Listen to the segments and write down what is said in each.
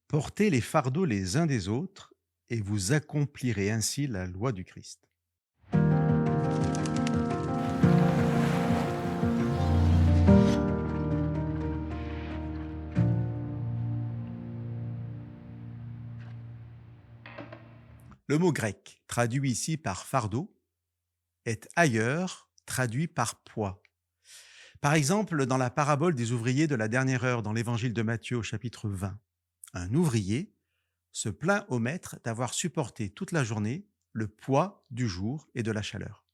Portez les fardeaux les uns des autres et vous accomplirez ainsi la loi du Christ. Le mot grec, traduit ici par fardeau, est ailleurs traduit par poids. Par exemple, dans la parabole des ouvriers de la dernière heure dans l'évangile de Matthieu au chapitre 20, un ouvrier se plaint au maître d'avoir supporté toute la journée le poids du jour et de la chaleur.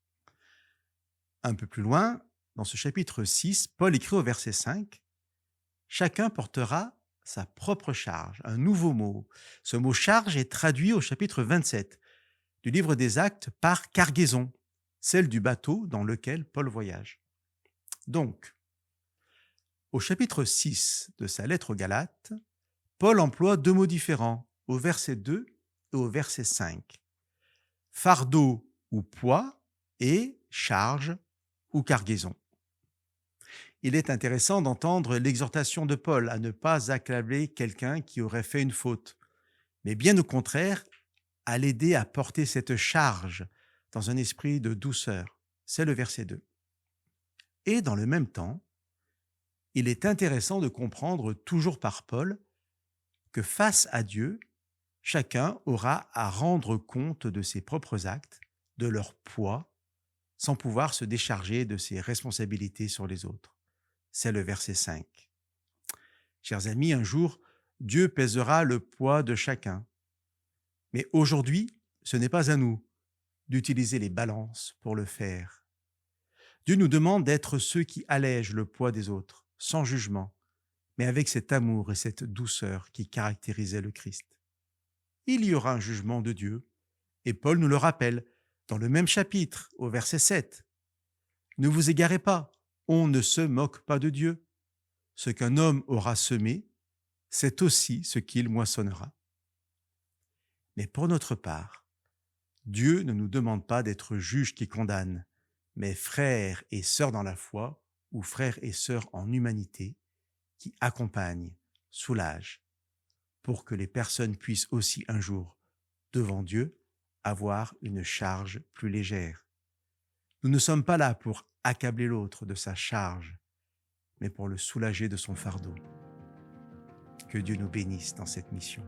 Un peu plus loin, dans ce chapitre 6, Paul écrit au verset 5, chacun portera sa propre charge, un nouveau mot. Ce mot charge est traduit au chapitre 27 du livre des Actes par cargaison, celle du bateau dans lequel Paul voyage. Donc, au chapitre 6 de sa lettre aux Galates, Paul emploie deux mots différents, au verset 2 et au verset 5. Fardeau ou poids et charge ou cargaison. Il est intéressant d'entendre l'exhortation de Paul à ne pas accabler quelqu'un qui aurait fait une faute, mais bien au contraire, à l'aider à porter cette charge dans un esprit de douceur. C'est le verset 2. Et dans le même temps, il est intéressant de comprendre, toujours par Paul, que face à Dieu, chacun aura à rendre compte de ses propres actes, de leur poids, sans pouvoir se décharger de ses responsabilités sur les autres. C'est le verset 5. Chers amis, un jour, Dieu pèsera le poids de chacun. Mais aujourd'hui, ce n'est pas à nous d'utiliser les balances pour le faire. Dieu nous demande d'être ceux qui allègent le poids des autres, sans jugement, mais avec cet amour et cette douceur qui caractérisaient le Christ. Il y aura un jugement de Dieu, et Paul nous le rappelle dans le même chapitre, au verset 7. Ne vous égarez pas, on ne se moque pas de Dieu. Ce qu'un homme aura semé, c'est aussi ce qu'il moissonnera. Mais pour notre part, Dieu ne nous demande pas d'être juge qui condamne, mais frères et sœurs dans la foi, ou frères et sœurs en humanité, qui accompagnent, soulagent, pour que les personnes puissent aussi un jour, devant Dieu, avoir une charge plus légère. Nous ne sommes pas là pour accabler l'autre de sa charge, mais pour le soulager de son fardeau. Que Dieu nous bénisse dans cette mission.